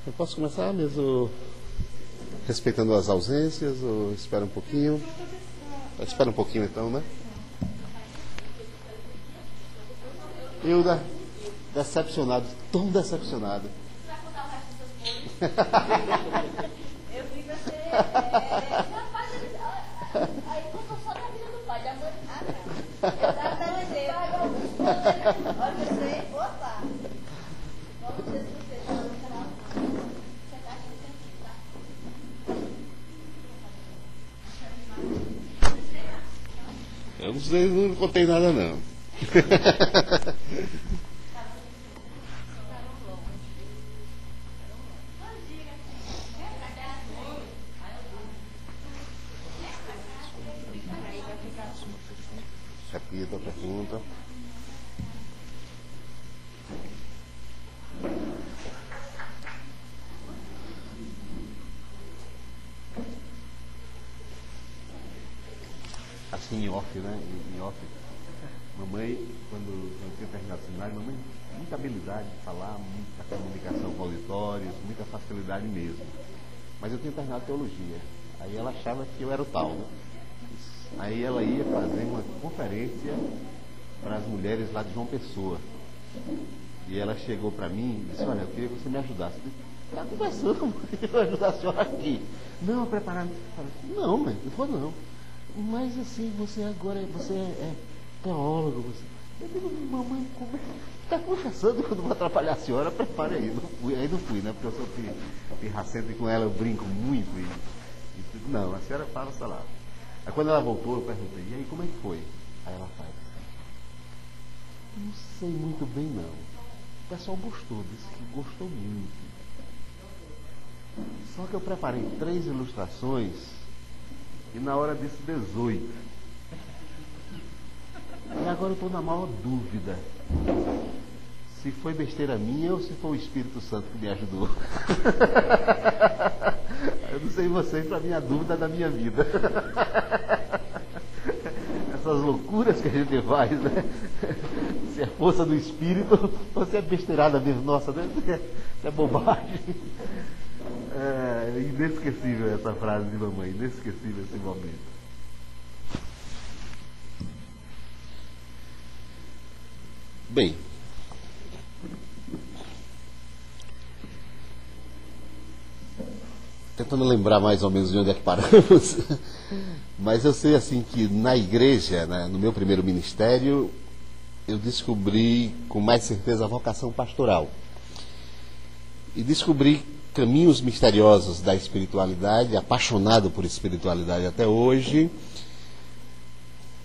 Eu posso começar mesmo respeitando as ausências ou espera um pouquinho? Espera um pouquinho então, né? Hilda, decepcionado, tão decepcionado. Eu vi você. Rapaz, aí contou só da vida do pai, da mãe. Olha você, opa! Vamos ver se você está no canal. Você está aqui no tá? Eu não sei, não contei nada não. Repita a pergunta. Assim em off, né? Em off. Mamãe, quando eu tinha terminado o seminário, mamãe, muita habilidade de falar, muita comunicação com auditórios, muita facilidade mesmo. Mas eu tinha terminado teologia. Aí ela achava que eu era o tal, né? Aí ela ia fazer uma conferência para as mulheres lá de João Pessoa. E ela chegou para mim e disse, olha, eu queria que você me ajudasse. Eu disse, está conversando, eu vou ajudar a senhora aqui. Não, preparar. Não, mãe, não vou não. Mas assim, você agora você é teólogo. Você... Eu digo, mamãe, como é que está conversando que eu não vou atrapalhar a senhora? Prepare aí. Aí não fui, né? Porque eu sou pirracento e com ela eu brinco muito. E não, a senhora fala, sei lá. Aí quando ela voltou, eu perguntei, e aí, como é que foi? Aí ela faz, não sei muito bem não. O pessoal gostou, disse que gostou muito. Só que eu preparei 3 ilustrações e na hora disse 18. E agora eu estou na maior dúvida se foi besteira minha ou se foi o Espírito Santo que me ajudou. Eu não sei vocês, para mim a dúvida da minha vida. Essas loucuras que a gente faz, né? Se é força do Espírito ou se é besteirada mesmo. Nossa, isso é bobagem. É inesquecível essa frase de mamãe, inesquecível esse momento. Bem, tentando lembrar mais ou menos de onde é que paramos, mas eu sei assim que na igreja, né, no meu primeiro ministério, eu descobri com mais certeza a vocação pastoral. E descobri caminhos misteriosos da espiritualidade, apaixonado por espiritualidade até hoje.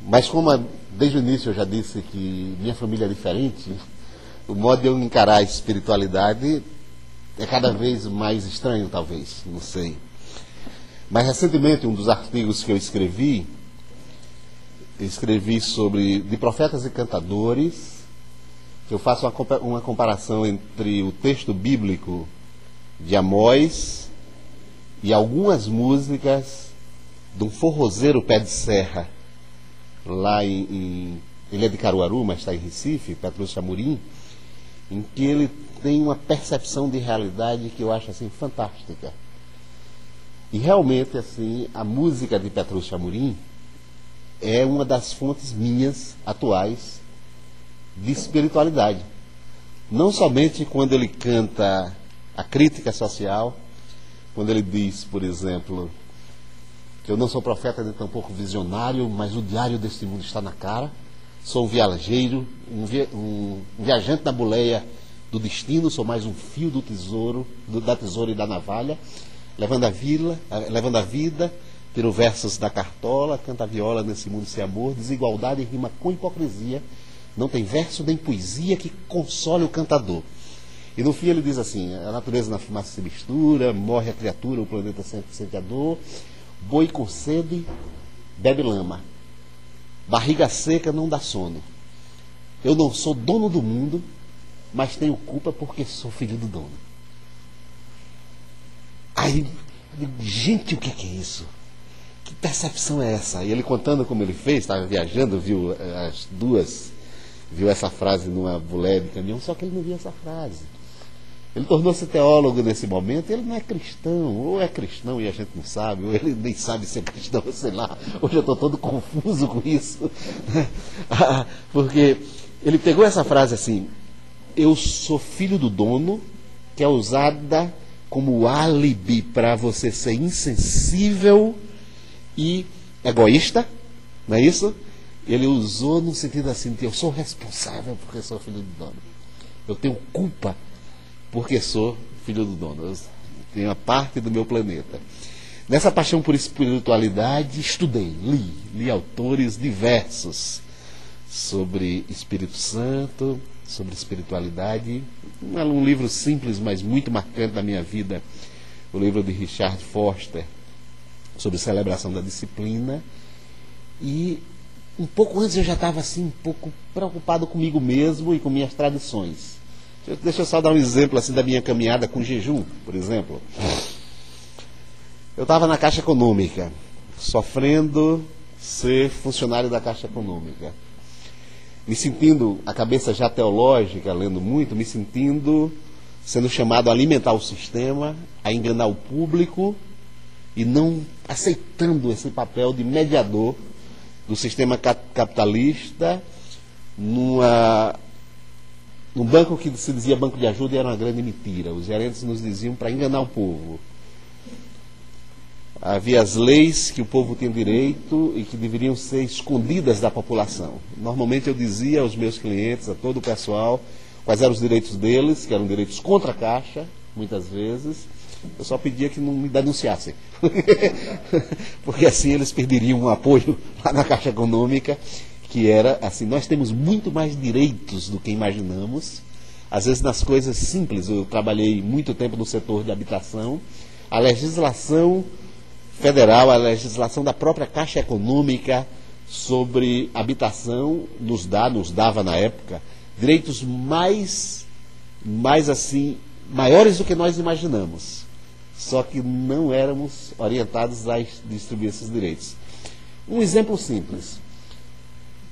Mas como desde o início eu já disse que minha família é diferente, o modo de eu encarar a espiritualidade é cada vez mais estranho, talvez, não sei. Mas recentemente, um dos artigos que eu escrevi sobre de profetas e cantadores, eu faço uma comparação entre o texto bíblico de Amós e algumas músicas de um forrozeiro pé de serra, lá ele é de Caruaru, mas está em Recife, Petrúcio Amorim, em que ele tem uma percepção de realidade que eu acho assim fantástica. E realmente assim, a música de Petrúcio Amorim é uma das fontes minhas atuais de espiritualidade. Não somente quando ele canta a crítica social, quando ele diz, por exemplo, que eu não sou profeta nem tampouco visionário, mas o diário deste mundo está na cara. Sou um viajeiro, um viajante na boleia do destino, sou mais um fio do tesouro, da tesoura e da navalha, levando a vida, tiro versos da cartola, canta a viola nesse mundo sem amor, desigualdade rima com hipocrisia, não tem verso nem poesia que console o cantador. E no fim ele diz assim, a natureza na fumaça se mistura, morre a criatura, o planeta sente a dor, boi com sede, bebe lama, barriga seca não dá sono. Eu não sou dono do mundo, mas tenho culpa porque sou filho do dono. Aí eu digo, gente, o que é isso? Que percepção é essa? E ele contando como ele fez, estava viajando, viu essa frase numa boleia de caminhão, só que ele não viu essa frase. Ele tornou-se teólogo nesse momento, ele não é cristão, ou é cristão e a gente não sabe, ou ele nem sabe se é cristão, sei lá. Hoje eu estou todo confuso com isso. Porque ele pegou essa frase assim: eu sou filho do dono, que é usada como álibi para você ser insensível e egoísta, não é isso? Ele usou no sentido assim, eu sou responsável porque sou filho do dono. Eu tenho culpa porque sou filho do dono. Eu tenho a parte do meu planeta. Nessa paixão por espiritualidade, estudei, li autores diversos sobre Espírito Santo, sobre espiritualidade. Um livro simples, mas muito marcante da minha vida, o livro de Richard Foster, sobre celebração da disciplina. E um pouco antes eu já estava assim, um pouco preocupado comigo mesmo e com minhas tradições. Deixa eu só dar um exemplo assim da minha caminhada com jejum, por exemplo. Eu estava na Caixa Econômica, sofrendo ser funcionário da Caixa Econômica. Me sentindo, a cabeça já teológica, lendo muito, me sentindo sendo chamado a alimentar o sistema, a enganar o público e não aceitando esse papel de mediador do sistema capitalista num banco que se dizia banco de ajuda e era uma grande mentira. Os gerentes nos diziam para enganar o povo. Havia as leis que o povo tinha direito e que deveriam ser escondidas da população. Normalmente eu dizia aos meus clientes, a todo o pessoal, quais eram os direitos deles, que eram direitos contra a Caixa, muitas vezes. Eu só pedia que não me denunciassem. Porque assim eles perderiam um apoio lá na Caixa Econômica, que era assim, nós temos muito mais direitos do que imaginamos. Às vezes nas coisas simples, eu trabalhei muito tempo no setor de habitação, a legislação federal, a legislação da própria Caixa Econômica sobre habitação nos dava na época direitos mais assim, maiores do que nós imaginamos. Só que não éramos orientados a distribuir esses direitos. Um exemplo simples.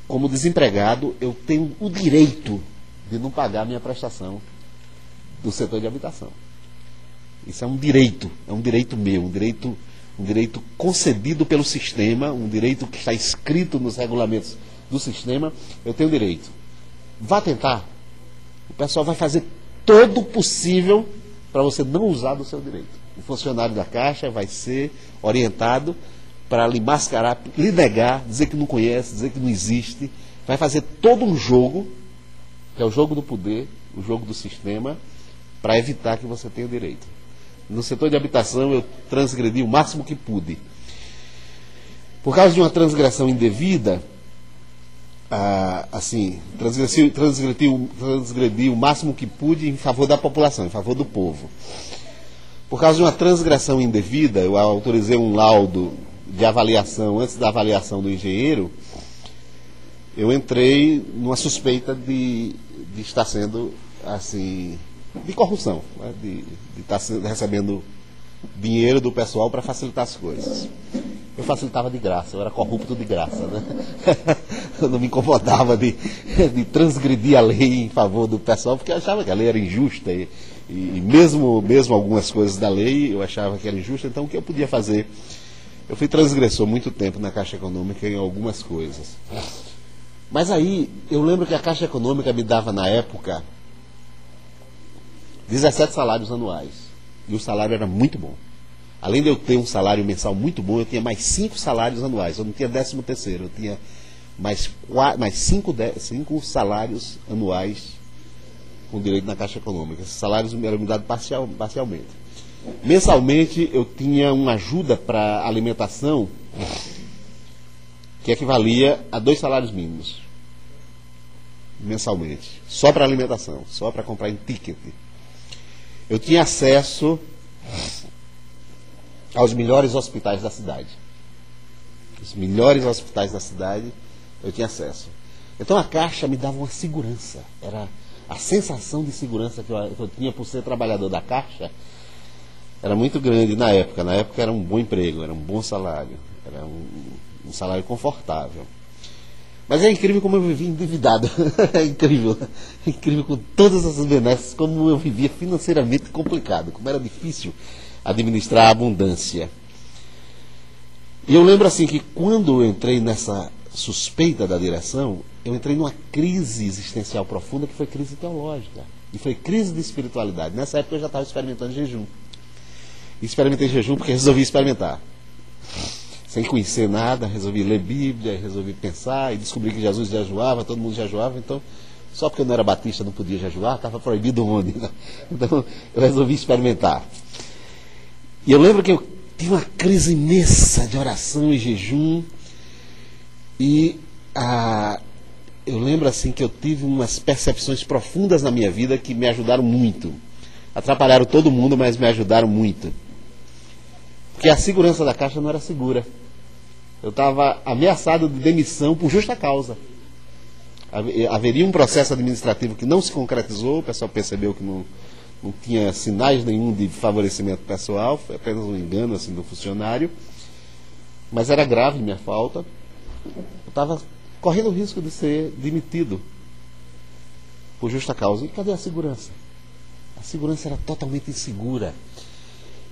Como desempregado, eu tenho o direito de não pagar minha prestação do setor de habitação. Isso é um direito meu, um direito concedido pelo sistema, um direito que está escrito nos regulamentos do sistema. Eu tenho direito. Vá tentar. O pessoal vai fazer todo o possível para você não usar do seu direito. O funcionário da Caixa vai ser orientado para lhe mascarar, lhe negar, dizer que não conhece, dizer que não existe. Vai fazer todo um jogo, que é o jogo do poder, o jogo do sistema, para evitar que você tenha direito. No setor de habitação eu transgredi o máximo que pude. Por causa de uma transgressão indevida, transgredi o máximo que pude em favor da população, em favor do povo. Por causa de uma transgressão indevida, eu autorizei um laudo de avaliação, antes da avaliação do engenheiro, eu entrei numa suspeita de estar sendo, assim, de corrupção, né? de estar recebendo dinheiro do pessoal para facilitar as coisas. Eu facilitava de graça, eu era corrupto de graça, né? Eu não me incomodava de transgredir a lei em favor do pessoal, porque eu achava que a lei era injusta e mesmo algumas coisas da lei eu achava que era injusta, então o que eu podia fazer? Eu fui transgressor muito tempo na Caixa Econômica em algumas coisas. Mas aí, eu lembro que a Caixa Econômica me dava na época 17 salários anuais. E o salário era muito bom. Além de eu ter um salário mensal muito bom, eu tinha mais 5 salários anuais. Eu não tinha 13º, eu tinha mais 5 salários anuais com direito na Caixa Econômica. Esses salários eram me dados parcialmente. Mensalmente eu tinha uma ajuda para alimentação que equivalia a 2 salários mínimos mensalmente, só para alimentação, só para comprar em ticket. Eu tinha acesso aos melhores hospitais da cidade. Os melhores hospitais da cidade eu tinha acesso. Então a Caixa me dava uma segurança. Era a sensação de segurança que eu tinha por ser trabalhador da Caixa era muito grande na época. Na época era um bom emprego, era um bom salário, era um salário confortável. Mas é incrível como eu vivi endividado. É incrível. É incrível com todas essas benesses, como eu vivia financeiramente complicado, como era difícil administrar a abundância. E eu lembro assim que quando eu entrei nessa suspeita da direção, eu entrei numa crise existencial profunda, que foi crise teológica. E foi crise de espiritualidade. Nessa época eu já estava experimentando jejum. Experimentei jejum porque resolvi experimentar. Sem conhecer nada, resolvi ler Bíblia, resolvi pensar, e descobri que Jesus jejuava, todo mundo jejuava, então, só porque eu não era batista não podia jejuar, estava proibido onde, né? Então, eu resolvi experimentar. E eu lembro que eu tive uma crise imensa de oração e jejum, e eu lembro assim que eu tive umas percepções profundas na minha vida que me ajudaram muito. Atrapalharam todo mundo, mas me ajudaram muito. Porque a segurança da Caixa não era segura. Eu estava ameaçado de demissão por justa causa. Haveria um processo administrativo que não se concretizou, o pessoal percebeu que não tinha sinais nenhum de favorecimento pessoal, foi apenas um engano assim, do funcionário. Mas era grave minha falta. Eu estava correndo o risco de ser demitido por justa causa. E cadê a segurança? A segurança era totalmente insegura.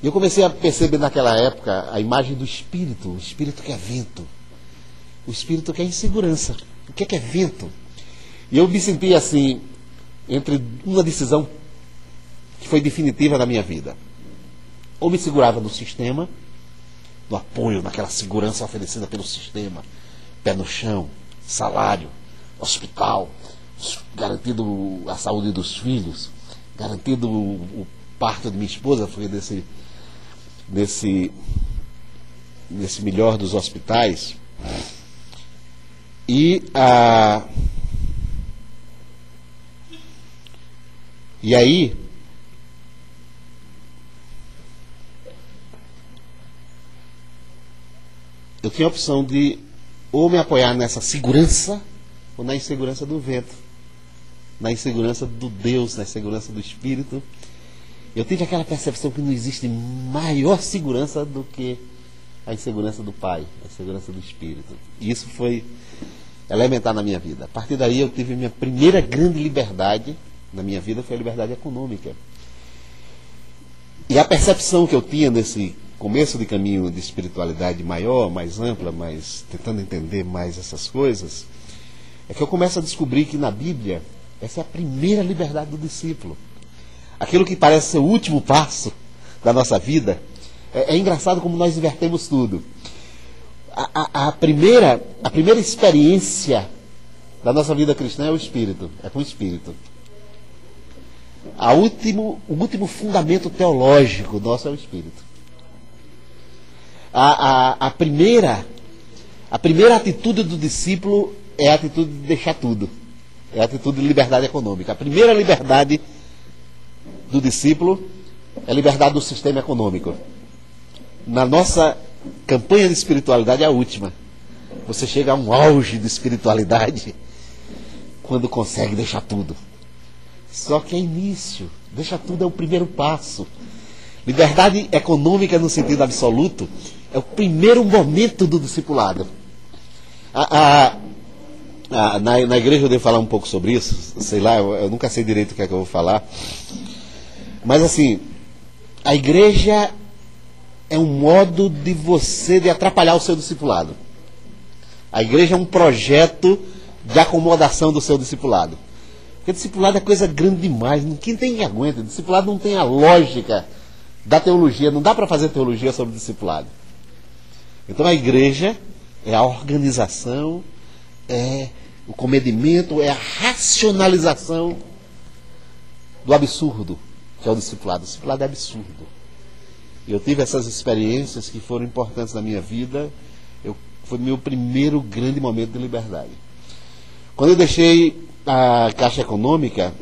E eu comecei a perceber naquela época a imagem do espírito, o espírito que é vento, o espírito que é insegurança. O que é vento? E eu me senti assim, entre uma decisão que foi definitiva na minha vida. Ou me segurava no sistema, no apoio, naquela segurança oferecida pelo sistema, pé no chão, salário, hospital, garantido a saúde dos filhos, garantido o parto de minha esposa, foi nesse melhor dos hospitais. E aí eu tinha a opção de ou me apoiar nessa segurança ou na insegurança do vento, na insegurança do Deus, na insegurança do Espírito. Eu tive aquela percepção que não existe maior segurança do que a insegurança do Pai, a insegurança do Espírito. E isso foi elementar na minha vida. A partir daí eu tive minha primeira grande liberdade na minha vida, foi a liberdade econômica. E a percepção que eu tinha nesse começo de caminho de espiritualidade maior, mais ampla, mais tentando entender mais essas coisas, é que eu começo a descobrir que na Bíblia essa é a primeira liberdade do discípulo. Aquilo que parece ser o último passo da nossa vida, é engraçado como nós invertemos tudo. A primeira experiência da nossa vida cristã é o Espírito, é com o Espírito. O último fundamento teológico nosso é o Espírito. A primeira atitude do discípulo é a atitude de deixar tudo. É a atitude de liberdade econômica. A primeira liberdade do discípulo é a liberdade do sistema econômico. Na nossa campanha de espiritualidade é a última. Você chega a um auge de espiritualidade quando consegue deixar tudo. Só que é início. Deixar tudo é o primeiro passo. Liberdade econômica no sentido absoluto é o primeiro momento do discipulado. Na igreja eu devo falar um pouco sobre isso. Sei lá, eu nunca sei direito o que é que eu vou falar. Mas assim, a igreja é um modo de atrapalhar o seu discipulado. A igreja é um projeto de acomodação do seu discipulado. Porque discipulado é coisa grande demais. Quem tem que aguenta? Discipulado não tem a lógica da teologia. Não dá para fazer teologia sobre discipulado. Então a igreja é a organização, é o comedimento, é a racionalização do absurdo, que é o discipulado. O discipulado é absurdo. E eu tive essas experiências que foram importantes na minha vida. Foi meu primeiro grande momento de liberdade. Quando eu deixei a Caixa Econômica,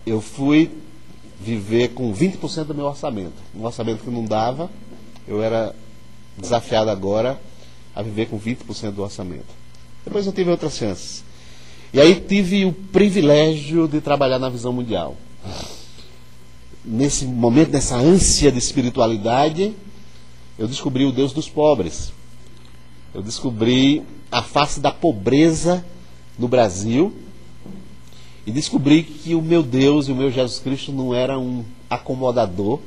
eu fui viver com 20% do meu orçamento. Um orçamento que não dava, eu era desafiado agora a viver com 20% do orçamento. Depois eu tive outras chances. E aí tive o privilégio de trabalhar na Visão Mundial. Nesse momento, nessa ânsia de espiritualidade, eu descobri o Deus dos pobres. Eu descobri a face da pobreza no Brasil e descobri que o meu Deus e o meu Jesus Cristo não era um acomodador,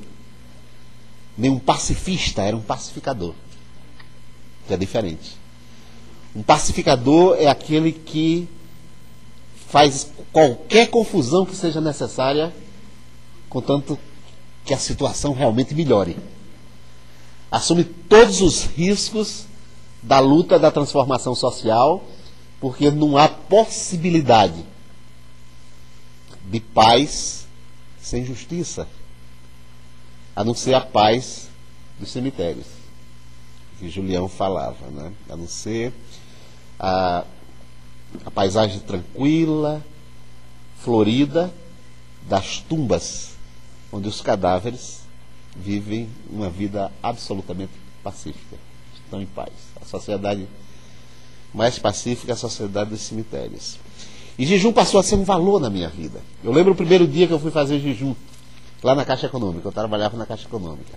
nem um pacifista, era um pacificador, que é diferente. Um pacificador é aquele que faz qualquer confusão que seja necessária, contanto que a situação realmente melhore. Assume todos os riscos da luta da transformação social, porque não há possibilidade de paz sem justiça, a não ser a paz dos cemitérios, que Julião falava, né? A não ser a paisagem tranquila, florida das tumbas, onde os cadáveres vivem uma vida absolutamente pacífica, estão em paz. A sociedade mais pacífica é a sociedade dos cemitérios. E jejum passou a ser um valor na minha vida. Eu lembro o primeiro dia que eu fui fazer jejum, lá na Caixa Econômica. Eu trabalhava na Caixa Econômica.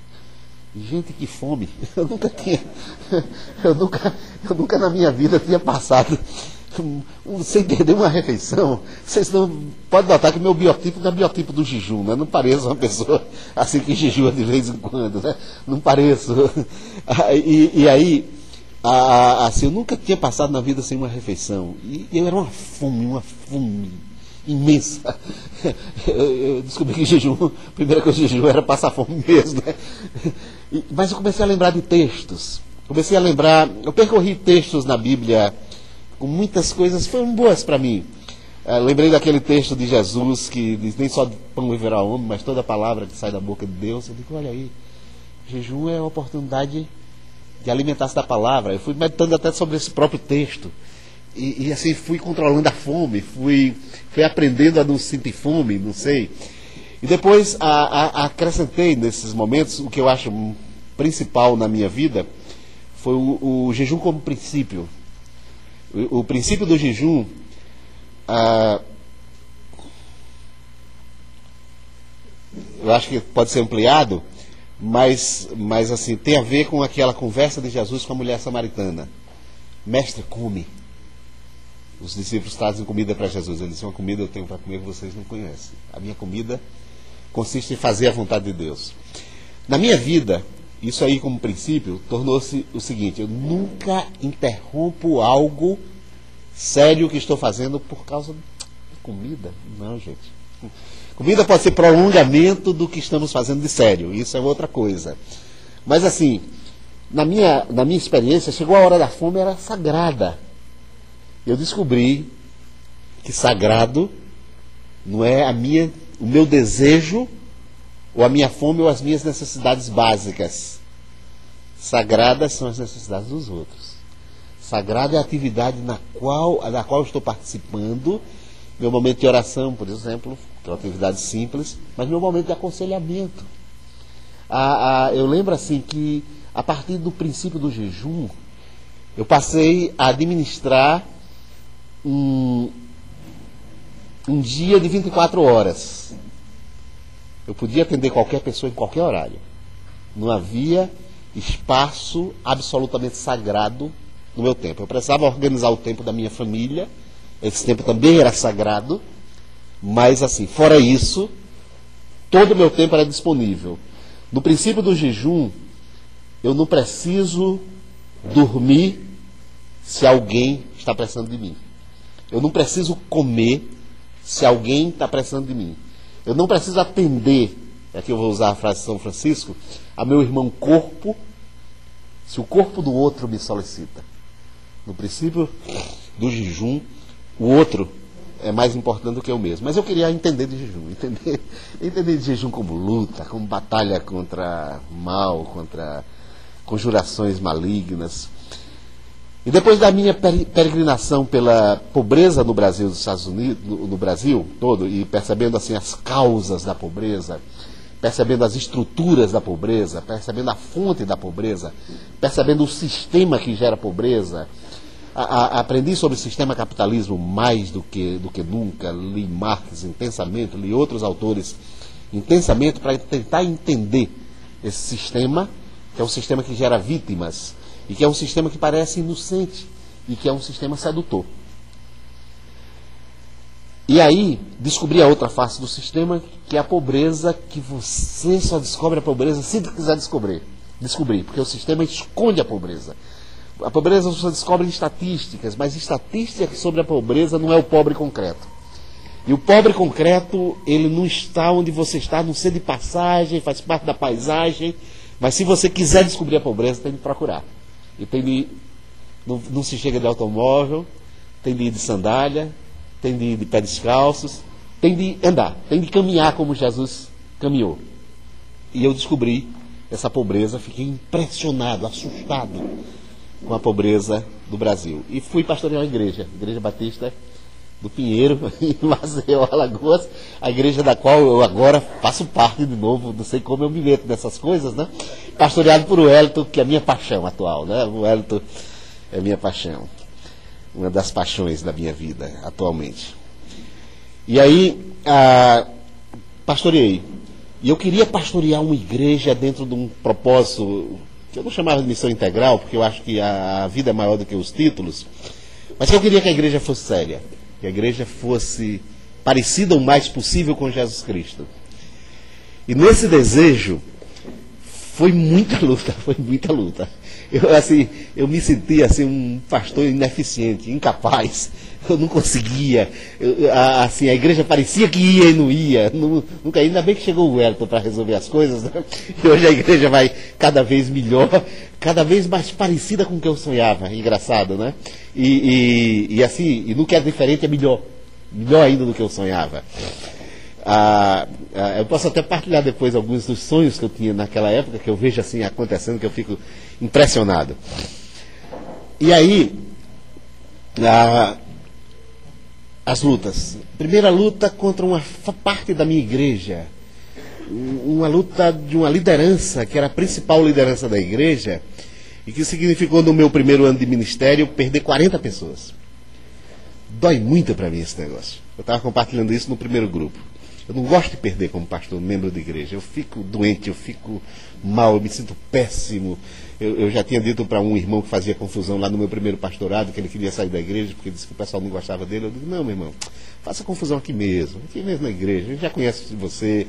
Gente, que fome! Eu nunca na minha vida tinha passado sem perder uma refeição. Vocês não podem notar que meu biotipo não é biotipo do jejum, né? Não pareço uma pessoa assim que jejua de vez em quando, né? Não pareço. E aí, assim, eu nunca tinha passado na vida sem uma refeição. E eu era uma fome imensa. Eu descobri que jejum, a primeira coisa de jejum era passar fome mesmo, né? Mas eu comecei a lembrar de textos. Eu percorri textos na Bíblia com muitas coisas, foram boas para mim. Lembrei daquele texto de Jesus que diz: nem só de pão viverá o homem, mas toda palavra que sai da boca de Deus. Eu digo: olha aí, jejum é a oportunidade de alimentar-se da palavra. Eu fui meditando até sobre esse próprio texto. E assim fui controlando a fome, fui aprendendo a não sentir fome, não sei. E depois acrescentei nesses momentos o que eu acho principal na minha vida, foi o jejum como princípio. O princípio do jejum, eu acho que pode ser ampliado, mas assim, tem a ver com aquela conversa de Jesus com a mulher samaritana. Mestre, come. Os discípulos trazem comida para Jesus. Ele disse: uma comida eu tenho para comer que vocês não conhecem. A minha comida consiste em fazer a vontade de Deus. Na minha vida, isso aí como princípio, tornou-se o seguinte: eu nunca interrompo algo sério que estou fazendo por causa de comida. Não, gente. Comida pode ser prolongamento do que estamos fazendo de sério. Isso é outra coisa. Mas assim, na minha experiência, chegou a hora da fome, era sagrada. Eu descobri que sagrado não é o meu desejo, ou a minha fome, ou as minhas necessidades básicas. Sagradas são as necessidades dos outros. Sagrada é a atividade da qual eu estou participando. Meu momento de oração, por exemplo, que é uma atividade simples, mas meu momento de aconselhamento. Eu lembro assim que, a partir do princípio do jejum, eu passei a administrar um dia de 24 horas. Eu podia atender qualquer pessoa em qualquer horário. Não havia espaço absolutamente sagrado no meu tempo. Eu precisava organizar o tempo da minha família. Esse tempo também era sagrado. Mas assim, fora isso, todo o meu tempo era disponível. No princípio do jejum, eu não preciso dormir se alguém está precisando de mim. Eu não preciso comer se alguém está precisando de mim. Eu não preciso atender, aqui eu vou usar a frase de São Francisco, a meu irmão corpo, se o corpo do outro me solicita. No princípio do jejum, o outro é mais importante do que eu mesmo. Mas eu queria entender de jejum, entender de jejum como luta, como batalha contra mal, contra conjurações malignas. E depois da minha peregrinação pela pobreza no Brasil, nos Estados Unidos, no Brasil todo, e percebendo assim as causas da pobreza, percebendo as estruturas da pobreza, percebendo a fonte da pobreza, percebendo o sistema que gera pobreza, aprendi sobre o sistema capitalismo mais do que nunca, li Marx intensamente, li outros autores intensamente para tentar entender esse sistema, que é um sistema que gera vítimas, e que é um sistema que parece inocente, e que é um sistema sedutor. E aí, descobri a outra face do sistema, que é a pobreza, que você só descobre a pobreza se quiser descobrir, porque o sistema esconde a pobreza. A pobreza você descobre em estatísticas, mas estatística sobre a pobreza não é o pobre concreto. E o pobre concreto, ele não está onde você está, não ser de passagem, faz parte da paisagem, mas se você quiser descobrir a pobreza, tem de procurar. E tem de, não se chega de automóvel, tem de ir de sandália, tem de ir de pé descalços, tem de andar, tem de caminhar como Jesus caminhou. E eu descobri essa pobreza, fiquei impressionado, assustado com a pobreza do Brasil. E fui pastorear a Igreja Batista do Pinheiro, em Maceió, Alagoas, a igreja da qual eu agora faço parte de novo, não sei como eu me meto nessas coisas, né? Pastoreado por Wellington, que é a minha paixão atual, né? O Wellington é minha paixão, uma das paixões da minha vida atualmente. E aí, pastoreei. E eu queria pastorear uma igreja dentro de um propósito, que eu não chamava de missão integral, porque eu acho que a vida é maior do que os títulos, mas que eu queria que a igreja fosse séria, que a igreja fosse parecida o mais possível com Jesus Cristo. E nesse desejo, foi muita luta. Eu me sentia assim, um pastor ineficiente, incapaz. Eu não conseguia. A igreja parecia que ia e não ia. Nunca, ainda bem que chegou o Wellington para resolver as coisas, né? E hoje a igreja vai cada vez melhor, cada vez mais parecida com o que eu sonhava. Engraçado, né? E no que é diferente é melhor. Melhor ainda do que eu sonhava. Eu posso até partilhar depois alguns dos sonhos que eu tinha naquela época, que eu vejo assim acontecendo, que eu fico impressionado. E aí, as lutas. Primeira luta contra uma parte da minha igreja, uma luta de uma liderança, que era a principal liderança da igreja, e que significou no meu primeiro ano de ministério perder 40 pessoas. Dói muito para mim esse negócio. Eu estava compartilhando isso no primeiro grupo. Eu não gosto de perder como pastor, membro de igreja. Eu fico doente, eu fico mal, eu me sinto péssimo. Eu já tinha dito para um irmão que fazia confusão lá no meu primeiro pastorado, que ele queria sair da igreja, porque disse que o pessoal não gostava dele. Eu disse, não, meu irmão, faça confusão aqui mesmo na igreja. A gente já conhece você.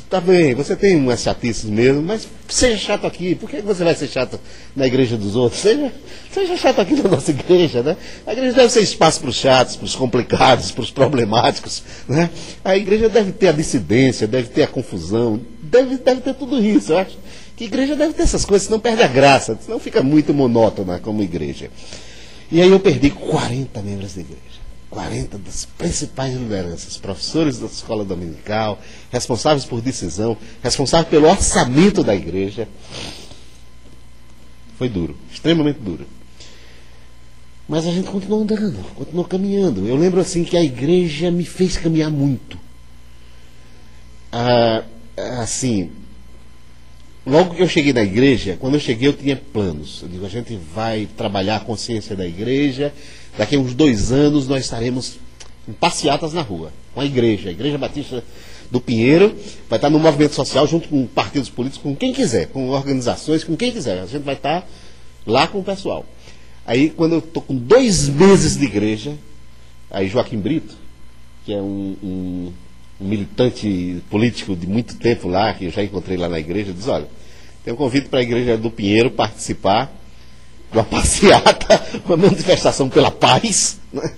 Tá bem, você tem umas chatices mesmo, mas seja chato aqui. Por que você vai ser chato na igreja dos outros? Seja chato aqui na nossa igreja, né? A igreja deve ser espaço para os chatos, para os complicados, para os problemáticos, né? A igreja deve ter a dissidência, deve ter a confusão, deve ter tudo isso. Eu acho que a igreja deve ter essas coisas, senão perde a graça, senão fica muito monótona como igreja. E aí eu perdi 40 membros da igreja. 40 das principais lideranças, professores da escola dominical, responsáveis por decisão, responsáveis pelo orçamento da igreja. Foi duro, extremamente duro. Mas a gente continuou andando, continuou caminhando. Eu lembro assim que a igreja me fez caminhar muito. Logo que eu cheguei na igreja, quando eu cheguei eu tinha planos. Eu digo, a gente vai trabalhar a consciência da igreja. Daqui a uns 2 anos nós estaremos em passeatas na rua, com a Igreja Batista do Pinheiro, vai estar no movimento social junto com partidos políticos, com quem quiser, com organizações, com quem quiser. A gente vai estar lá com o pessoal. Aí quando eu estou com 2 meses de igreja, aí Joaquim Brito, que é um militante político de muito tempo lá, que eu já encontrei lá na igreja, diz, olha, tem um convite para a Igreja do Pinheiro participar de uma passeata, uma manifestação pela paz, né?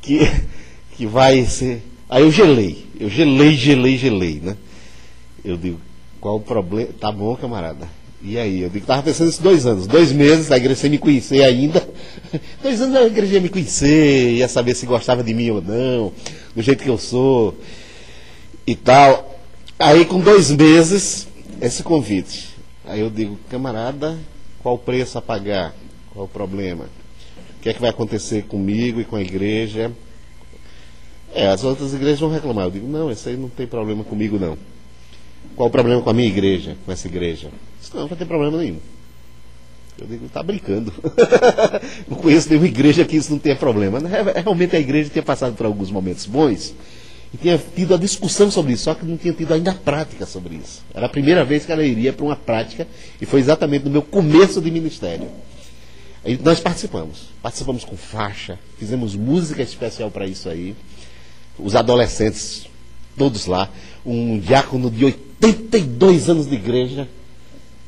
que vai ser... Aí eu gelei, né? Eu digo, qual o problema? Tá bom, camarada. E aí? Eu digo, estava pensando esses 2 anos, 2 meses, a igreja ia me conhecer ainda. 2 anos a igreja ia me conhecer, ia saber se gostava de mim ou não, do jeito que eu sou e tal. Aí com 2 meses, esse convite. Aí eu digo, camarada, qual o preço a pagar? Qual o problema? O que é que vai acontecer comigo e com a igreja? As outras igrejas vão reclamar. Eu digo, não, isso aí não tem problema comigo, não. Qual o problema com a minha igreja, com essa igreja? Isso não vai ter problema nenhum. Eu digo, tá brincando. Não conheço nenhuma igreja que isso não tenha problema. Realmente a igreja tinha passado por alguns momentos bons e tinha tido a discussão sobre isso, só que não tinha tido ainda a prática sobre isso. Era a primeira vez que ela iria para uma prática e foi exatamente no meu começo de ministério. Aí nós participamos com faixa, fizemos música especial para isso aí, os adolescentes, todos lá, um diácono de 82 anos de igreja,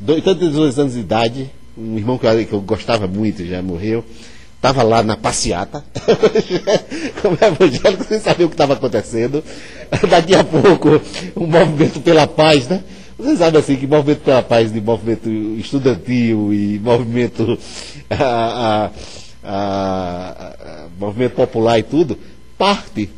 82 anos de idade, um irmão que eu gostava muito, já morreu, estava lá na passeata, como evangélico, sem saber o que estava acontecendo. Daqui a pouco, um movimento pela paz, né? Vocês sabem assim que movimento pela paz, de movimento estudantil e movimento, movimento popular e tudo, parte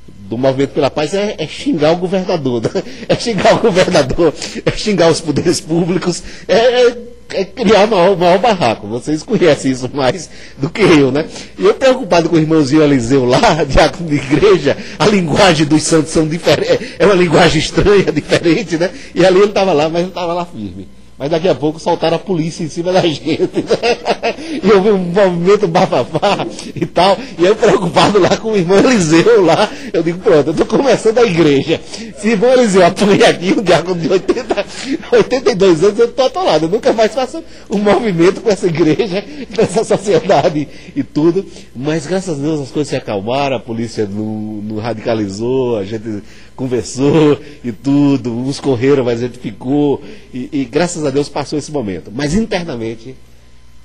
do movimento pela paz é xingar o governador, né? É xingar o governador, é xingar os poderes públicos, é criar o maior barraco. Vocês conhecem isso mais do que eu, né? E eu preocupado com o irmãozinho Eliseu lá, diácono de igreja, a linguagem dos santos são diferentes, é uma linguagem estranha, diferente, né? E ali ele estava lá, mas ele estava lá firme. Mas daqui a pouco soltaram a polícia em cima da gente, né? E eu vi um movimento bafafá e tal, e eu preocupado lá com o irmão Eliseu lá, eu digo, pronto, eu estou começando a igreja. Se o irmão Eliseu apanha aqui, um diácono de 82 anos, eu estou atolado, eu nunca mais faço um movimento com essa igreja, com essa sociedade e tudo. Mas graças a Deus as coisas se acalmaram, a polícia não radicalizou, a gente conversou e tudo, uns correram, mas a gente ficou, e graças a Deus passou esse momento. Mas internamente,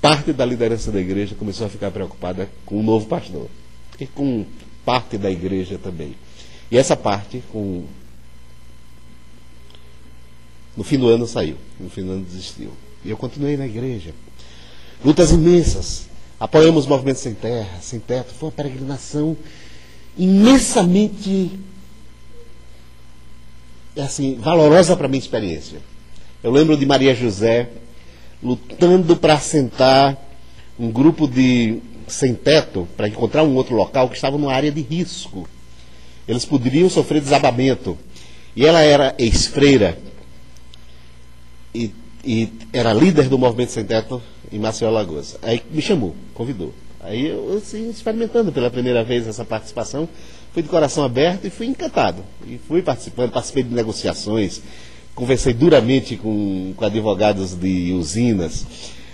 parte da liderança da igreja começou a ficar preocupada com o novo pastor, e com parte da igreja também. E essa parte, no fim do ano saiu, no fim do ano desistiu. E eu continuei na igreja. Lutas imensas, apoiamos o movimento Sem Terra, Sem Teto, foi uma peregrinação imensamente assim, valorosa para a minha experiência. Eu lembro de Maria José lutando para assentar um grupo de sem teto, para encontrar um outro local que estava numa área de risco. Eles poderiam sofrer desabamento. E ela era ex-freira e era líder do movimento Sem Teto em Maceió, Alagoas. Aí me chamou, convidou. Aí eu, assim, experimentando pela primeira vez essa participação, fui de coração aberto e fui encantado. E fui participando, participei de negociações, conversei duramente com advogados de usinas.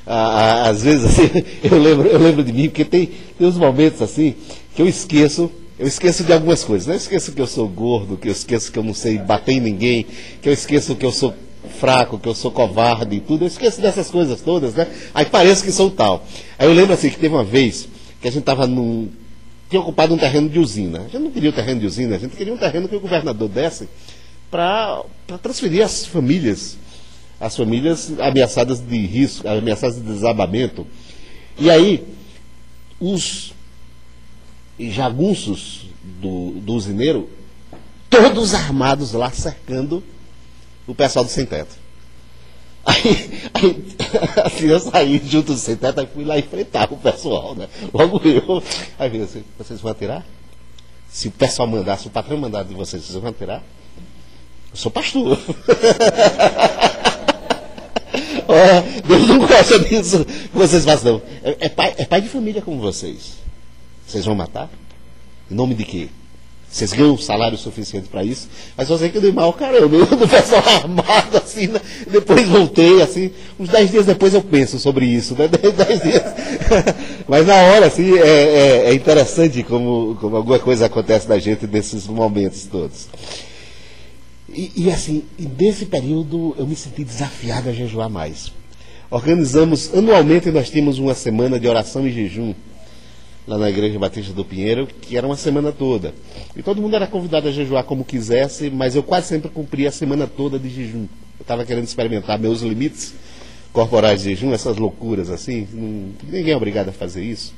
Às vezes, assim, eu lembro de mim, porque tem uns momentos assim que eu esqueço de algumas coisas. Né? Eu esqueço que eu sou gordo, que eu esqueço que eu não sei bater em ninguém, que eu esqueço que eu sou fraco, que eu sou covarde e tudo. Eu esqueço dessas coisas todas, né? Aí parece que sou tal. Aí eu lembro assim que teve uma vez que a gente estava tinha ocupado um terreno de usina. A gente não queria um terreno de usina, a gente queria um terreno que o governador desse para transferir as famílias ameaçadas de risco, ameaçadas de desabamento. E aí, os jagunços do usineiro, todos armados lá, cercando o pessoal do Sem Teto. Aí assim, eu saí junto do Sem Teto e fui lá enfrentar o pessoal, né? Logo eu. Aí veio assim, vocês vão atirar? Se o pessoal mandar, se o patrão mandar de vocês vão atirar? Eu sou pastor. Deus não gosta disso que vocês fazem, não. É pai de família como vocês. Vocês vão matar? Em nome de quê? Vocês ganham um salário suficiente para isso? Mas eu sei que eu dei mal, caramba, do pessoal armado, assim, né? Depois voltei, assim, uns 10 dias depois eu penso sobre isso, né? 10 dias. Mas na hora, assim, é interessante como alguma coisa acontece da gente nesses momentos todos. E assim, nesse período eu me senti desafiado a jejuar mais. Organizamos, anualmente nós tínhamos uma semana de oração e jejum, lá na Igreja Batista do Pinheiro, que era uma semana toda. E todo mundo era convidado a jejuar como quisesse, mas eu quase sempre cumpria a semana toda de jejum. Eu estava querendo experimentar meus limites corporais de jejum, essas loucuras assim. Ninguém é obrigado a fazer isso.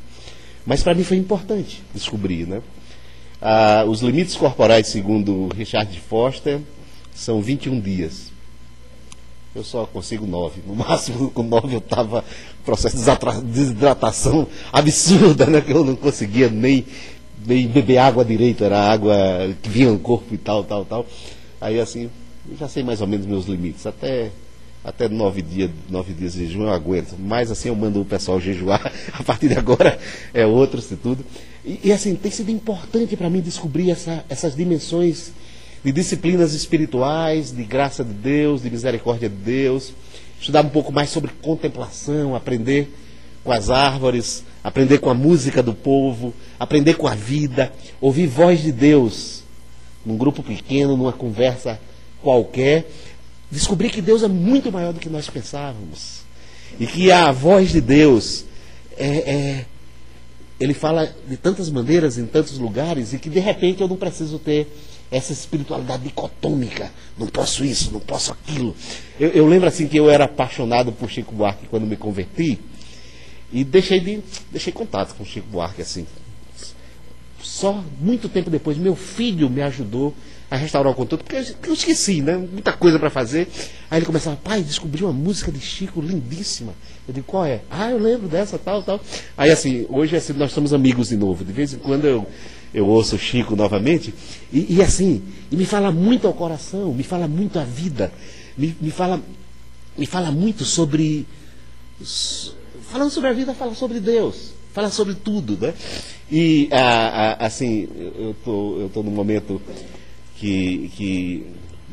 Mas para mim foi importante descobrir, né? Os limites corporais, segundo Richard Foster, são 21 dias. Eu só consigo 9. No máximo, com 9 eu estava em processo de desidratação absurda, né? Que eu não conseguia nem beber água direito, era água que vinha no corpo e tal. Aí assim, eu já sei mais ou menos meus limites. Até 9 dias de jejum eu aguento. Mas assim eu mando o pessoal jejuar. A partir de agora é outro, se tudo. E assim, tem sido importante para mim descobrir essas dimensões de disciplinas espirituais, de graça de Deus, de misericórdia de Deus, estudar um pouco mais sobre contemplação, aprender com as árvores, aprender com a música do povo, aprender com a vida, ouvir voz de Deus num grupo pequeno, numa conversa qualquer, descobrir que Deus é muito maior do que nós pensávamos e que a voz de Deus Ele fala de tantas maneiras, em tantos lugares, e que de repente eu não preciso ter essa espiritualidade dicotômica. Não posso isso, não posso aquilo. Eu lembro assim que eu era apaixonado por Chico Buarque quando me converti, e deixei contato com Chico Buarque assim. Só muito tempo depois, meu filho me ajudou a restaurar o conteúdo, porque eu esqueci, né? Muita coisa para fazer. Aí ele começava: pai, descobri uma música de Chico lindíssima. Eu digo: qual é? Ah, eu lembro dessa, tal, tal. Aí assim, hoje assim, nós somos amigos de novo. De vez em quando eu ouço o Chico novamente, e assim, e me fala muito ao coração, me fala muito à vida, me fala muito sobre... Falando sobre a vida, fala sobre Deus, fala sobre tudo, né? E assim, eu tô num momento que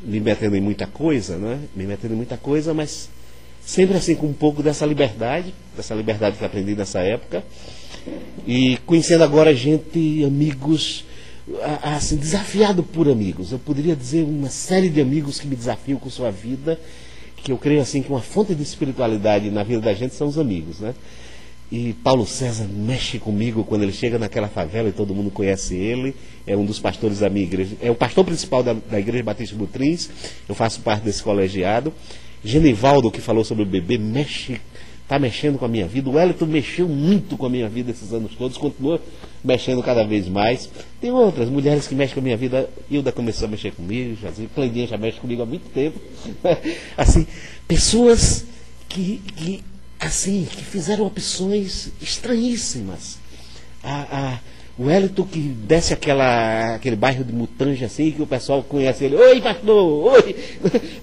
me metendo em muita coisa, né? Me metendo em muita coisa, mas sempre assim com um pouco dessa liberdade que eu aprendi nessa época, e conhecendo agora gente, amigos, assim, desafiado por amigos. Eu poderia dizer uma série de amigos que me desafiam com sua vida, que eu creio assim que uma fonte de espiritualidade na vida da gente são os amigos, né? E Paulo César mexe comigo quando ele chega naquela favela e todo mundo conhece ele. É um dos pastores da minha igreja, é o pastor principal da Igreja Batista Butrins. Eu faço parte desse colegiado. Genivaldo, que falou sobre o bebê, está mexendo com a minha vida. O Wellington mexeu muito com a minha vida esses anos todos, continua mexendo cada vez mais. Tem outras mulheres que mexem com a minha vida. Hilda começou a mexer comigo, Cleidinha já mexe comigo há muito tempo. Assim, pessoas que fizeram opções estranhíssimas. O Wellington, que desce aquele bairro de Mutanja, assim, que o pessoal conhece ele: oi, pastor, oi!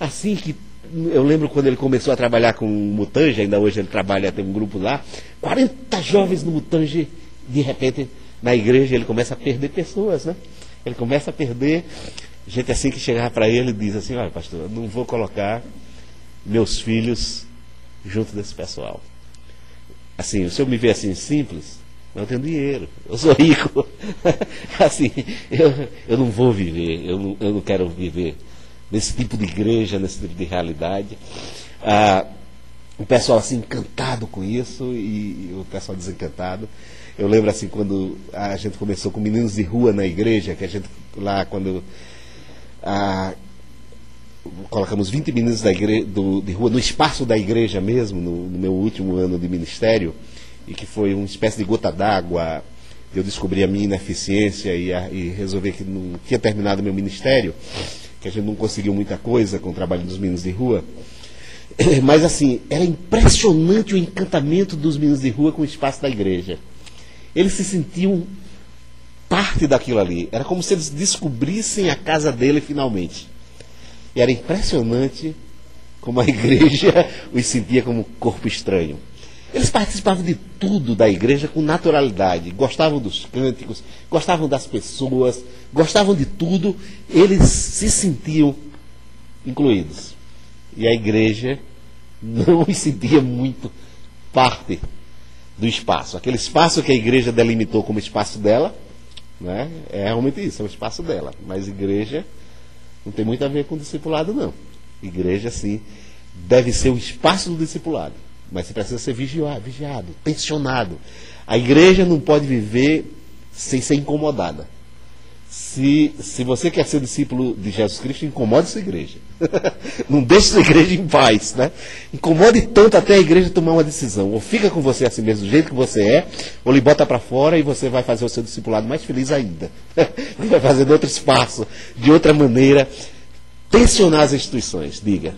Assim, que eu lembro quando ele começou a trabalhar com o Mutanja, ainda hoje ele trabalha, tem um grupo lá, 40 jovens no Mutanja, de repente, na igreja, ele começa a perder pessoas, né? Ele começa a perder gente assim que chegava para ele e diz assim: olha, pastor, eu não vou colocar meus filhos junto desse pessoal. Assim, o senhor me vê assim simples, mas eu tenho dinheiro, eu sou rico. Assim, eu não vou viver, eu não quero viver nesse tipo de igreja, nesse tipo de realidade. O pessoal assim encantado com isso, e o pessoal desencantado. Eu lembro assim, quando a gente começou com meninos de rua na igreja, que a gente lá, quando colocamos 20 meninos de rua no espaço da igreja mesmo, no meu último ano de ministério, e que foi uma espécie de gota d'água. Eu descobri a minha ineficiência e resolvi que não tinha terminado meu ministério, que a gente não conseguiu muita coisa com o trabalho dos meninos de rua. Mas assim, era impressionante o encantamento dos meninos de rua com o espaço da igreja. Eles se sentiam parte daquilo ali. Era como se eles descobrissem a casa dele finalmente. E era impressionante como a igreja os sentia como corpo estranho. Eles participavam de tudo da igreja com naturalidade. Gostavam dos cânticos, gostavam das pessoas, gostavam de tudo. Eles se sentiam incluídos. E a igreja não os sentia muito parte do espaço. Aquele espaço que a igreja delimitou como espaço dela, né, é realmente isso, é o espaço dela. Mas igreja não tem muito a ver com discipulado, não. Igreja, sim, deve ser o espaço do discipulado, mas você precisa ser vigiado, tensionado. A igreja não pode viver sem ser incomodada. Se você quer ser discípulo de Jesus Cristo, incomode sua igreja. Não deixe sua igreja em paz, né? Incomode tanto até a igreja tomar uma decisão. Ou fica com você assim mesmo, do jeito que você é, ou lhe bota para fora e você vai fazer o seu discipulado mais feliz ainda. Vai fazer de outro espaço, de outra maneira. Tensionar as instituições, diga.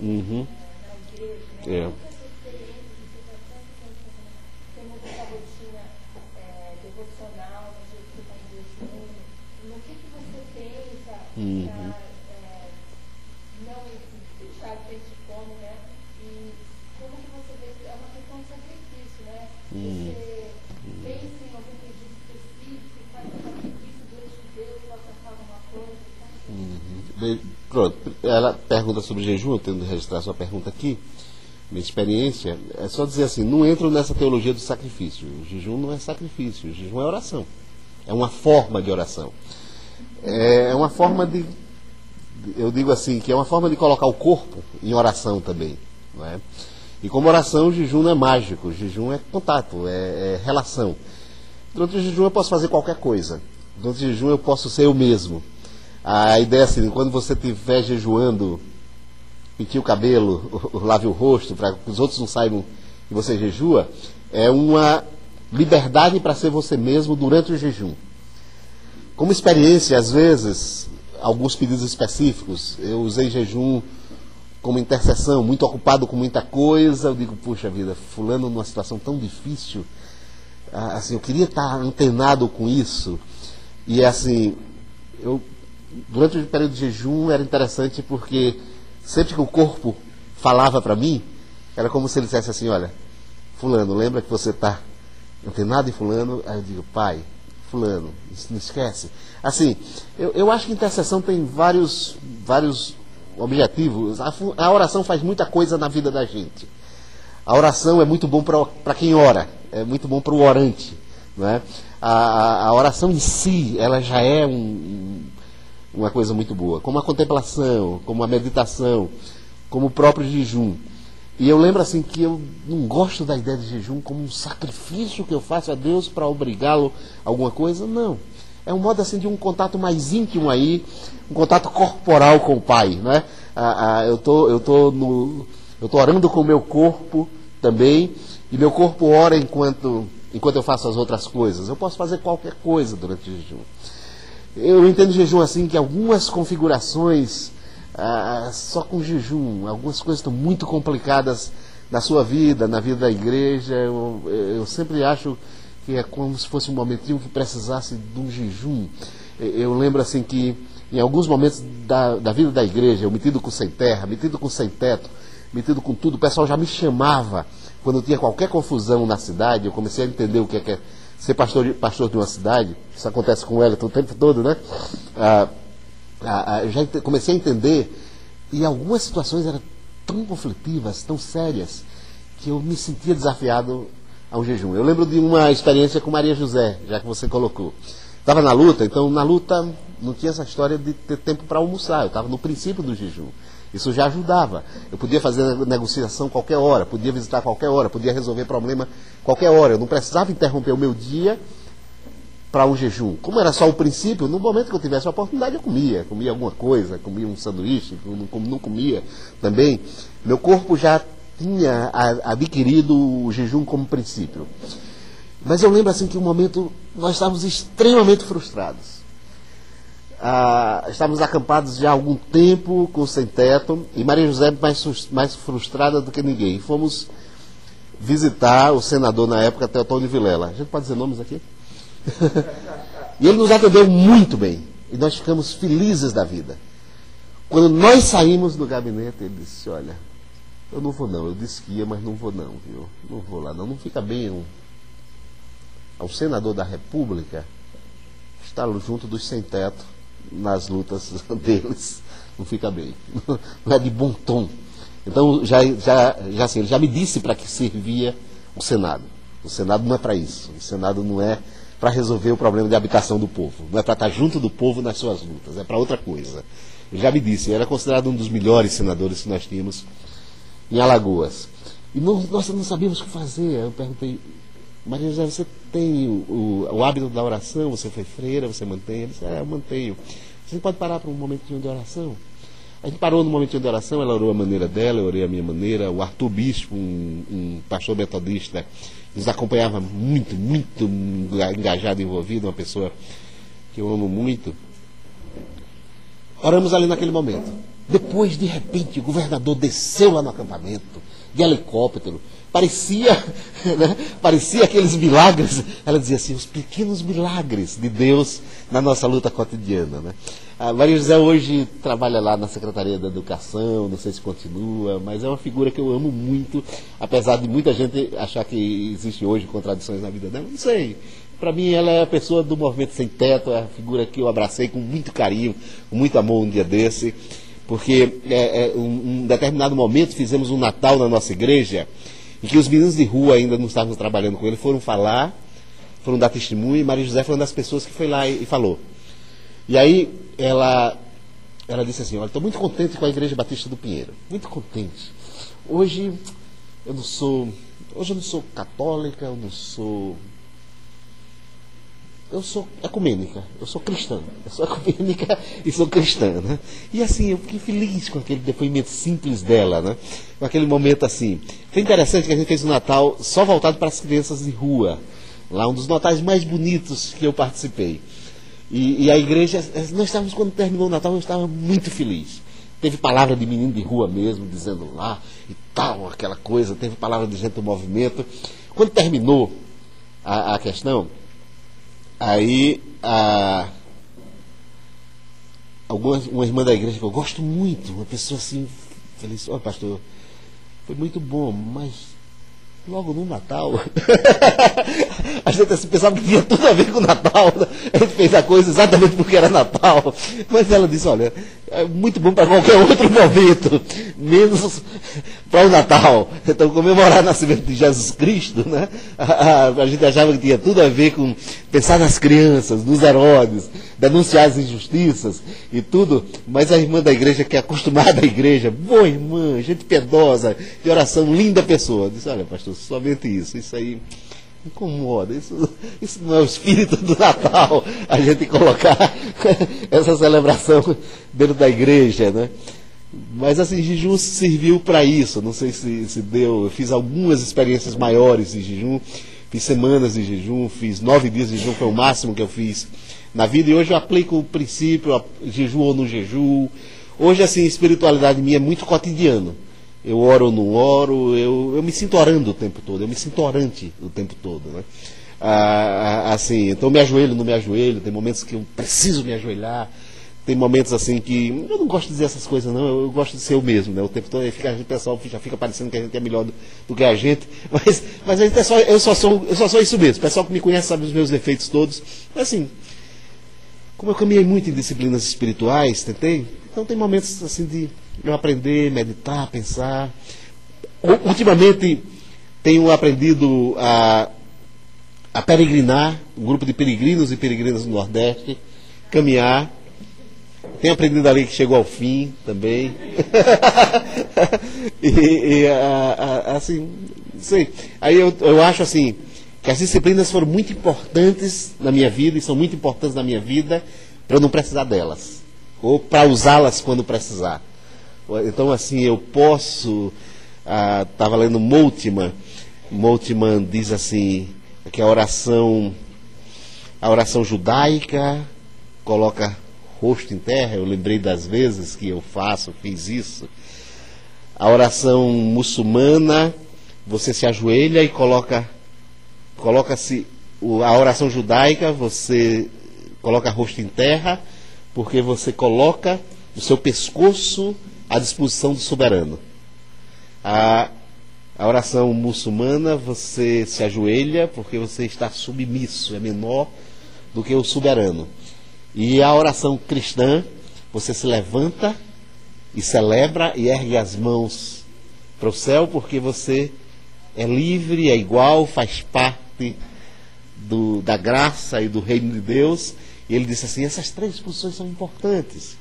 Uhum. É. Uhum. Não deixar de ter fome, né? E como que você vê, é uma questão de sacrifício, né? Você pensa em algum pedido específico, faz um sacrifício diante de Deus para alcançar alguma coisa. Pronto, ela pergunta sobre jejum, eu tenho que registrar sua pergunta aqui. Minha experiência é só dizer assim, não entro nessa teologia do sacrifício. O jejum não é sacrifício, o jejum é oração. É uma forma de oração. É uma forma de, eu digo assim, que é uma forma de colocar o corpo em oração também, não é? E como oração, o jejum não é mágico, o jejum é contato, é relação. Durante o jejum eu posso fazer qualquer coisa. Durante o jejum eu posso ser eu mesmo. A ideia é assim, quando você estiver jejuando, pintar o cabelo, lave o rosto, para que os outros não saibam que você jejua, é uma liberdade para ser você mesmo durante o jejum. Como experiência, às vezes, alguns pedidos específicos, eu usei jejum como intercessão, muito ocupado com muita coisa, eu digo, puxa vida, fulano numa situação tão difícil, assim, eu queria estar antenado com isso, e assim, durante o período de jejum era interessante porque sempre que o corpo falava para mim, era como se ele dissesse assim, olha, fulano, lembra que você está antenado em fulano? Aí eu digo, pai, fulano, não esquece. Assim, eu acho que intercessão tem vários objetivos. A oração faz muita coisa na vida da gente. A oração é muito bom para quem ora, é muito bom para o orante, não é? A oração em si, ela já é uma coisa muito boa, como a contemplação, como a meditação, como o próprio jejum. E eu lembro assim que eu não gosto da ideia de jejum como um sacrifício que eu faço a Deus para obrigá-lo a alguma coisa, não. É um modo assim de um contato mais íntimo aí, um contato corporal com o Pai, né? Eu tô orando com o meu corpo também, e meu corpo ora enquanto eu faço as outras coisas. Eu posso fazer qualquer coisa durante o jejum. Eu entendo jejum assim que algumas configurações só com jejum, algumas coisas estão muito complicadas na sua vida, na vida da igreja. Eu sempre acho que é como se fosse um momentinho que precisasse de um jejum. Eu lembro assim que em alguns momentos da vida da igreja, eu metido com sem terra, metido com sem teto, metido com tudo, o pessoal já me chamava quando tinha qualquer confusão na cidade. Eu comecei a entender o que é ser pastor de uma cidade. Isso acontece com o Wellington o tempo todo, né? Eu já comecei a entender, e algumas situações eram tão conflitivas, tão sérias, que eu me sentia desafiado ao jejum. Eu lembro de uma experiência com Maria José, já que você colocou. Estava na luta, então na luta não tinha essa história de ter tempo para almoçar, eu estava no princípio do jejum. Isso já ajudava. Eu podia fazer negociação qualquer hora, podia visitar qualquer hora, podia resolver problema qualquer hora. Eu não precisava interromper o meu dia para um jejum. Como era só o princípio, no momento que eu tivesse a oportunidade, eu comia alguma coisa, comia um sanduíche, não comia também. Meu corpo já tinha adquirido o jejum como princípio. Mas eu lembro assim que um momento nós estávamos extremamente frustrados. Estávamos acampados já há algum tempo com sem teto, e Maria José mais frustrada do que ninguém. Fomos visitar o senador na época, Teotônio Vilela. A gente pode dizer nomes aqui? E ele nos atendeu muito bem, e nós ficamos felizes da vida. Quando nós saímos do gabinete, ele disse, olha, eu não vou não, eu disse que ia, mas não vou não, viu? Não vou lá não fica bem ao senador da República estar junto dos sem teto nas lutas deles, não fica bem, não é de bom tom. Então assim, ele já me disse para que servia o Senado. O Senado não é para isso, o Senado não é para resolver o problema de habitação do povo, não é para estar junto do povo nas suas lutas, é para outra coisa. Ele já me disse, ele era considerado um dos melhores senadores que nós tínhamos em Alagoas. E nós não sabíamos o que fazer. Eu perguntei, Maria José, você tem o hábito da oração? Você foi freira, você mantém? Ele disse, eu mantenho. Você pode parar para um momentinho de oração? A gente parou no momentinho de oração, ela orou a maneira dela, eu orei a minha maneira. O Arthur Bispo, um pastor metodista, nos acompanhava muito engajado, envolvido, uma pessoa que eu amo muito. Oramos ali naquele momento. Depois, de repente, o governador desceu lá no acampamento, de helicóptero. Parecia, né? Parecia aqueles milagres. Ela dizia assim, os pequenos milagres de Deus na nossa luta cotidiana, né? A Maria José hoje trabalha lá na Secretaria da Educação, não sei se continua, mas é uma figura que eu amo muito, apesar de muita gente achar que existe hoje contradições na vida dela, não sei. Para mim, ela é a pessoa do Movimento Sem Teto, é a figura que eu abracei com muito carinho, com muito amor um dia desse. Porque um determinado momento fizemos um Natal na nossa igreja, em que os meninos de rua ainda não estavam trabalhando com ele, foram falar, foram dar testemunho, e Maria José foi uma das pessoas que foi lá e falou. E aí ela disse assim: olha, estou muito contente com a Igreja Batista do Pinheiro, muito contente. Hoje eu não sou católica, eu sou ecumênica, eu sou cristã, eu sou ecumênica e sou cristã, né? E assim, eu fiquei feliz com aquele depoimento simples dela, né? Com aquele momento assim. Foi interessante que a gente fez um Natal só voltado para as crianças de rua, lá um dos natais mais bonitos que eu participei. E a igreja, nós estávamos, quando terminou o Natal, eu estava muito feliz. Teve palavra de menino de rua mesmo, dizendo lá e tal, aquela coisa, teve palavra de gente do movimento. Quando terminou a questão, aí uma irmã da igreja que eu gosto muito, uma pessoa assim, feliz: olha, pastor, foi muito bom, mas logo no Natal a gente assim, pensava que tinha tudo a ver com o Natal, né? A gente fez a coisa exatamente porque era Natal, mas ela disse: olha, é muito bom para qualquer outro momento, menos para o Natal. Então, comemorar o nascimento de Jesus Cristo, né? A gente achava que tinha tudo a ver com pensar nas crianças, nos Herodes, denunciar as injustiças e tudo, mas a irmã da igreja, que é acostumada à igreja, boa irmã, gente piedosa, de oração, linda pessoa, disse: olha, pastor, somente isso aí incomoda, isso não é o espírito do Natal, a gente colocar essa celebração dentro da igreja, né? Mas assim, jejum serviu para isso, não sei se deu. Eu fiz algumas experiências maiores de jejum, fiz semanas de jejum, fiz 9 dias de jejum, foi o máximo que eu fiz na vida, e hoje eu aplico o princípio, jejum ou no jejum. Hoje, assim, a espiritualidade minha é muito cotidiana. Eu oro ou não oro, eu me sinto orando o tempo todo, eu me sinto orante o tempo todo, né? Assim, então eu me ajoelho, não me ajoelho, tem momentos que eu preciso me ajoelhar, tem momentos assim que eu não gosto de dizer essas coisas, não, eu gosto de ser eu mesmo, né? O tempo todo o pessoal já fica parecendo que a gente é melhor do que a gente, mas a gente eu só sou isso mesmo. O pessoal que me conhece sabe os meus defeitos todos. Mas assim, como eu caminhei muito em disciplinas espirituais, tentei, então tem momentos assim de eu aprender, meditar, pensar. Ultimamente tenho aprendido a peregrinar, um grupo de peregrinos e peregrinas do Nordeste, caminhar. Tenho aprendido ali que chegou ao fim também. Assim, sei. Aí eu acho assim, que as disciplinas foram muito importantes na minha vida, e são muito importantes na minha vida, para eu não precisar delas, ou para usá-las quando precisar. Então, assim, eu posso. Estava lendo Moltmann diz assim, que a oração judaica coloca rosto em terra. Eu lembrei das vezes que eu fiz isso. A oração muçulmana, você se ajoelha e coloca-se. A oração judaica, você coloca rosto em terra, porque você coloca o seu pescoço à disposição do soberano. A oração muçulmana, você se ajoelha porque você está submisso, é menor do que o soberano. E a oração cristã, você se levanta e celebra e ergue as mãos para o céu, porque você é livre, é igual, faz parte da graça e do reino de Deus. E ele disse assim: essas 3 posições são importantes.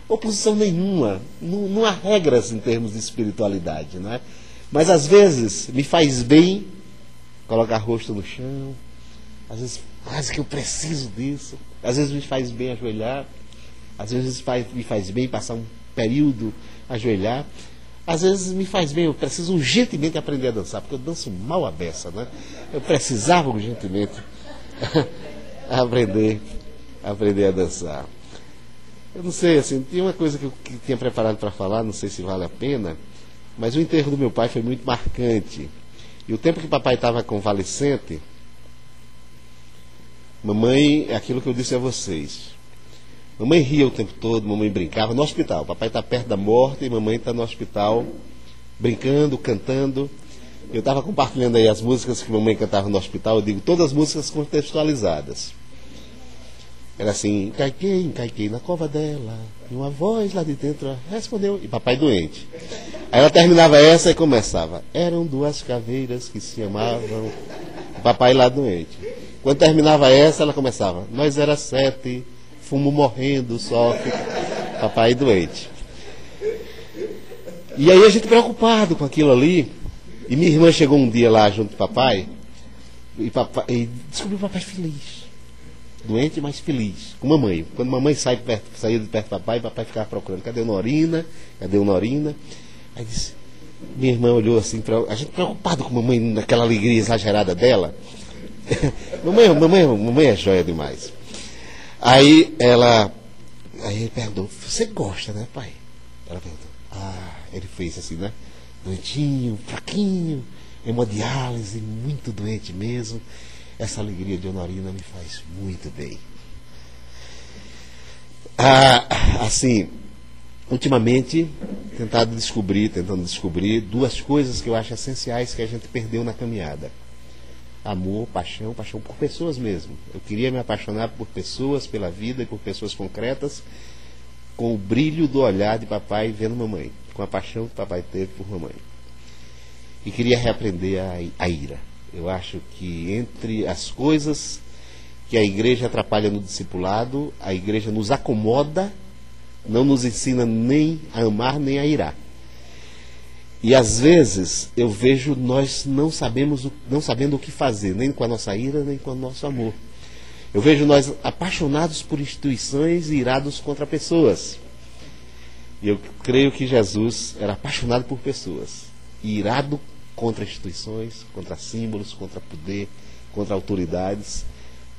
Oposição nenhuma, não há regras em termos de espiritualidade, não é? Mas às vezes me faz bem colocar rosto no chão, às vezes quase que eu preciso disso, às vezes me faz bem ajoelhar, às vezes me faz bem passar um período ajoelhar, às vezes me faz bem, eu preciso urgentemente aprender a dançar, porque eu danço mal a beça, né? Eu precisava urgentemente aprender a dançar. Eu não sei, assim, tinha uma coisa que eu tinha preparado para falar, não sei se vale a pena, mas o enterro do meu pai foi muito marcante. E o tempo que papai estava convalescente, mamãe, é aquilo que eu disse a vocês. Mamãe ria o tempo todo, mamãe brincava no hospital. Papai está perto da morte e mamãe está no hospital, brincando, cantando. Eu estava compartilhando aí as músicas que mamãe cantava no hospital, eu digo, todas as músicas contextualizadas. Era assim: encaiquei na cova dela, e uma voz lá de dentro respondeu, e papai doente. Aí ela terminava essa e começava: eram duas caveiras que se amavam, papai lá doente. Quando terminava essa, ela começava: nós era 7, fumo morrendo, só papai doente. E aí a gente preocupado com aquilo ali, e minha irmã chegou um dia lá junto com papai, e descobriu o papai feliz. Doente, mas feliz. Com mamãe. Quando mamãe saía de perto do papai, papai ficava procurando: cadê o Norina? Cadê o Norina? Aí disse, minha irmã olhou assim, a gente preocupado com mamãe, naquela alegria exagerada dela. mamãe é joia demais. Aí ele perguntou: você gosta, né, pai? Ela perguntou. Ele fez assim, né? Doentinho, fraquinho, hemodiálise, muito doente mesmo. Essa alegria de Honorina me faz muito bem. Assim, ultimamente, tentando descobrir 2 coisas que eu acho essenciais que a gente perdeu na caminhada: amor, paixão por pessoas mesmo. Eu queria me apaixonar por pessoas, pela vida e por pessoas concretas, com o brilho do olhar de papai vendo mamãe, com a paixão que papai teve por mamãe. E queria reaprender a ira. Eu acho que entre as coisas que a igreja atrapalha no discipulado, a igreja nos acomoda, não nos ensina nem a amar nem a irar. E às vezes eu vejo nós não sabendo o que fazer, nem com a nossa ira, nem com o nosso amor. Eu vejo nós apaixonados por instituições e irados contra pessoas. E eu creio que Jesus era apaixonado por pessoas e irado contra instituições, contra símbolos, contra poder, contra autoridades.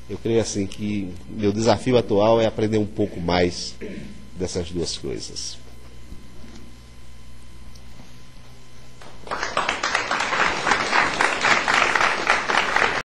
Eu creio assim que meu desafio atual é aprender um pouco mais dessas 2 coisas.